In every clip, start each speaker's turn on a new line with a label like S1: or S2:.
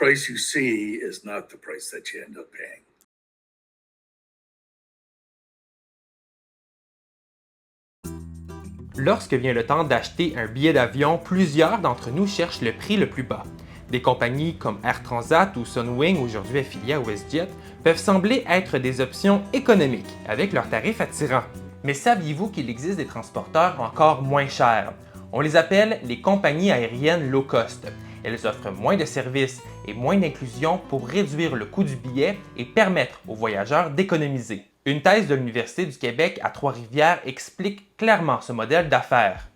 S1: price you see is not the price that you end up paying.
S2: Lorsque vient le temps d'acheter un billet d'avion, plusieurs d'entre nous cherchent le prix le plus bas. Des compagnies comme Air Transat ou Sunwing, aujourd'hui affiliées à WestJet, peuvent sembler être des options économiques avec leurs tarifs attirants. Mais saviez-vous qu'il existe des transporteurs encore moins chers? On les appelle les compagnies aériennes low cost. Elles offrent moins de services et moins d'inclusion pour réduire le coût du billet et permettre aux voyageurs d'économiser. Une thèse de l'Université du Québec à Trois-Rivières explique clairement ce modèle d'affaires.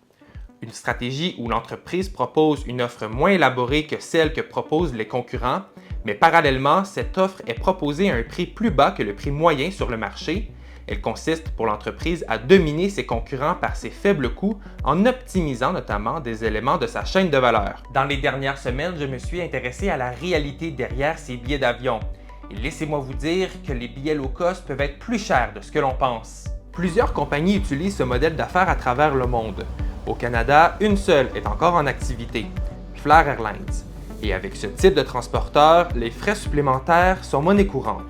S2: Une stratégie où l'entreprise propose une offre moins élaborée que celle que proposent les concurrents, mais parallèlement, cette offre est proposée à un prix plus bas que le prix moyen sur le marché. Elle consiste pour l'entreprise à dominer ses concurrents par ses faibles coûts en optimisant notamment des éléments de sa chaîne de valeur. Dans les dernières semaines, je me suis intéressé à la réalité derrière ces billets d'avion. Et laissez-moi vous dire que les billets low cost peuvent être plus chers de ce que l'on pense. Plusieurs compagnies utilisent ce modèle d'affaires à travers le monde. Au Canada, une seule est encore en activité, Flair Airlines. Et avec ce type de transporteur, les frais supplémentaires sont monnaie courante.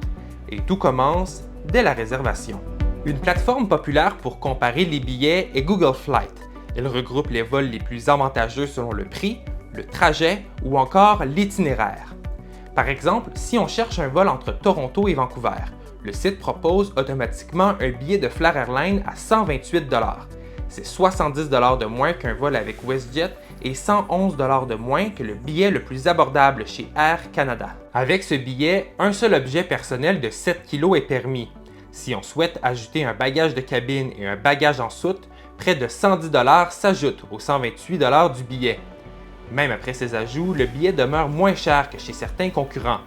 S2: Et tout commence dès la réservation. Une plateforme populaire pour comparer les billets est Google Flight. Elle regroupe les vols les plus avantageux selon le prix, le trajet ou encore l'itinéraire. Par exemple, si on cherche un vol entre Toronto et Vancouver, le site propose automatiquement un billet de Flair Airlines à 128 $. C'est 70 $ de moins qu'un vol avec WestJet et 111 $ de moins que le billet le plus abordable chez Air Canada. Avec ce billet, un seul objet personnel de 7 kg est permis. Si on souhaite ajouter un bagage de cabine et un bagage en soute, près de 110 $ s'ajoutent aux 128 $ du billet. Même après ces ajouts, le billet demeure moins cher que chez certains concurrents,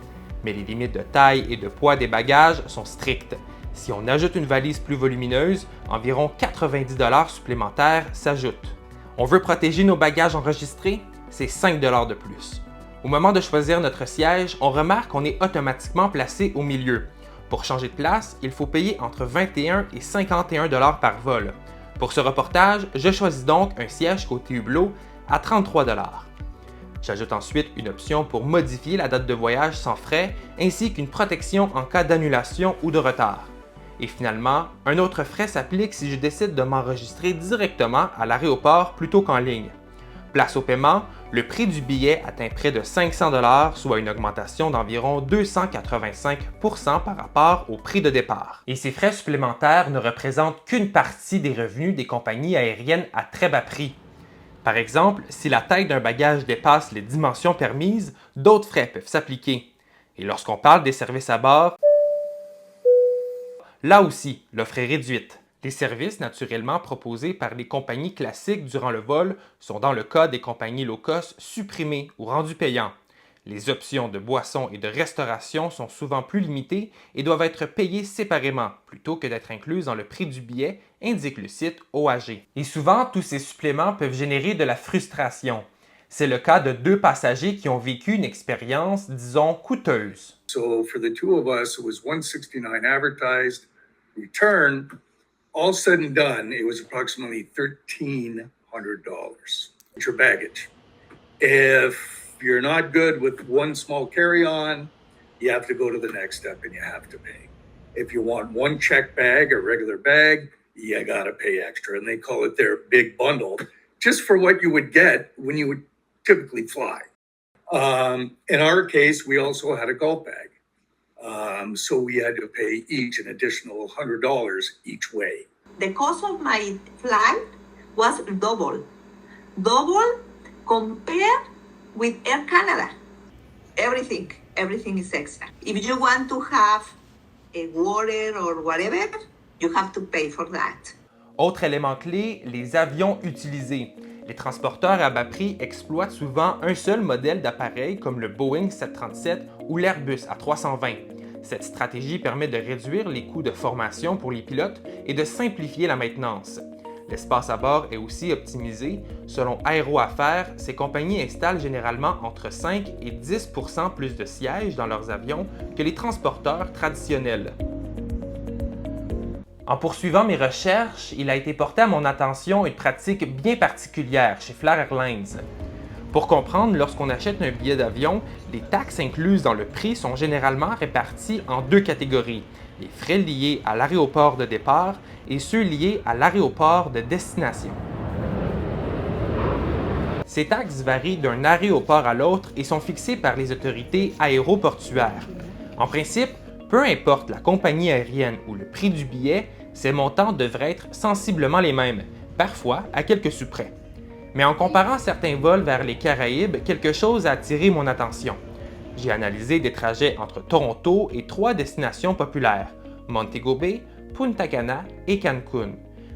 S2: mais les limites de taille et de poids des bagages sont strictes. Si on ajoute une valise plus volumineuse, environ 90 $ supplémentaires s'ajoutent. On veut protéger nos bagages enregistrés? C'est 5 $ de plus. Au moment de choisir notre siège, on remarque qu'on est automatiquement placé au milieu. Pour changer de place, il faut payer entre 21 et 51 $ par vol. Pour ce reportage, je choisis donc un siège côté hublot à 33 $. J'ajoute ensuite une option pour modifier la date de voyage sans frais, ainsi qu'une protection en cas d'annulation ou de retard. Et finalement, un autre frais s'applique si je décide de m'enregistrer directement à l'aéroport plutôt qu'en ligne. Place au paiement, le prix du billet atteint près de 500 $, soit une augmentation d'environ 285 % par rapport au prix de départ. Et ces frais supplémentaires ne représentent qu'une partie des revenus des compagnies aériennes à très bas prix. Par exemple, si la taille d'un bagage dépasse les dimensions permises, d'autres frais peuvent s'appliquer. Et lorsqu'on parle des services à bord, là aussi, l'offre est réduite. Les services naturellement proposés par les compagnies classiques durant le vol sont dans le cas des compagnies low cost supprimés ou rendus payants. Les options de boissons et de restauration sont souvent plus limitées et doivent être payées séparément plutôt que d'être incluses dans le prix du billet, indique le site OAG. Et souvent, tous ces suppléments peuvent générer de la frustration. C'est le cas de 2 passagers qui ont vécu une expérience, disons, coûteuse.
S1: So for the two of us, it was $169 advertised. Return, all said and done, it was approximately $1,300. It's your baggage. If you're not good with one small carry-on, you have to go to the next step and you have to pay. If you want one check bag, a regular bag, you gotta pay extra. And they call it their big bundle, just for what you would get when you would typically fly. In our case, we also had a golf bag. So we had to pay each an additional $100 each way.
S3: The cost of my flight was double compared with Air Canada. Everything is extra. If you want to have a water or whatever, you have to pay for that.
S2: Autre élément clé, les avions utilisés. Les transporteurs à bas prix exploitent souvent un seul modèle d'appareil comme le Boeing 737 ou l'Airbus A320. Cette stratégie permet de réduire les coûts de formation pour les pilotes et de simplifier la maintenance. L'espace à bord est aussi optimisé. Selon Aéroaffaires, ces compagnies installent généralement entre 5 et 10 % plus de sièges dans leurs avions que les transporteurs traditionnels. En poursuivant mes recherches, il a été porté à mon attention une pratique bien particulière chez Flair Airlines. Pour comprendre, lorsqu'on achète un billet d'avion, les taxes incluses dans le prix sont généralement réparties en deux catégories, les frais liés à l'aéroport de départ et ceux liés à l'aéroport de destination. Ces taxes varient d'un aéroport à l'autre et sont fixées par les autorités aéroportuaires. En principe, peu importe la compagnie aérienne ou le prix du billet, ces montants devraient être sensiblement les mêmes, parfois à quelques sous près. Mais en comparant certains vols vers les Caraïbes, quelque chose a attiré mon attention. J'ai analysé des trajets entre Toronto et 3 destinations populaires, Montego Bay, Punta Cana et Cancun.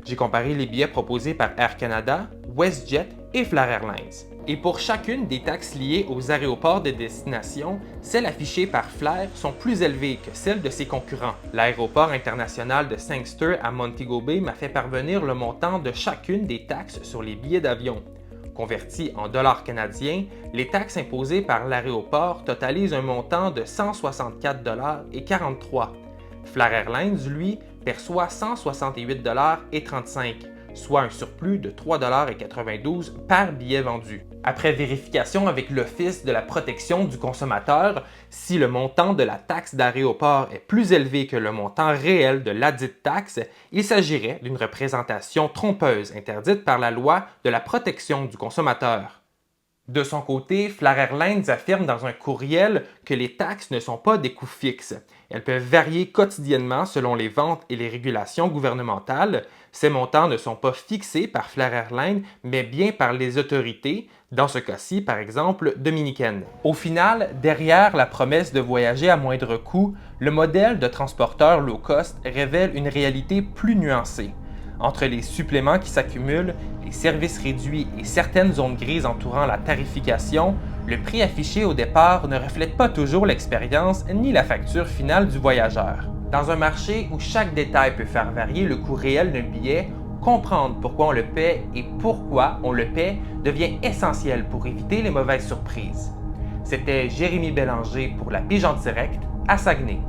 S2: J'ai comparé les billets proposés par Air Canada, WestJet et Flair Airlines. Et pour chacune des taxes liées aux aéroports de destination, celles affichées par Flair sont plus élevées que celles de ses concurrents. L'aéroport international de Sangster à Montego Bay m'a fait parvenir le montant de chacune des taxes sur les billets d'avion. Convertis en dollars canadiens, les taxes imposées par l'aéroport totalisent un montant de 164,43 $. Flair Airlines, lui, perçoit 168,35 $, soit un surplus de 3,92 $ par billet vendu. Après vérification avec l'Office de la protection du consommateur, si le montant de la taxe d'aéroport est plus élevé que le montant réel de ladite taxe, il s'agirait d'une représentation trompeuse interdite par la loi de la protection du consommateur. De son côté, Flair Airlines affirme dans un courriel que les taxes ne sont pas des coûts fixes. Elles peuvent varier quotidiennement selon les ventes et les régulations gouvernementales. Ces montants ne sont pas fixés par Flair Airlines, mais bien par les autorités, dans ce cas-ci, par exemple, dominicaines. Au final, derrière la promesse de voyager à moindre coût, le modèle de transporteur low cost révèle une réalité plus nuancée. Entre les suppléments qui s'accumulent, les services réduits et certaines zones grises entourant la tarification, le prix affiché au départ ne reflète pas toujours l'expérience ni la facture finale du voyageur. Dans un marché où chaque détail peut faire varier le coût réel d'un billet, comprendre pourquoi on le paie et pourquoi on le paie devient essentiel pour éviter les mauvaises surprises. C'était Jérémy Bélanger pour La Pige en direct à Saguenay.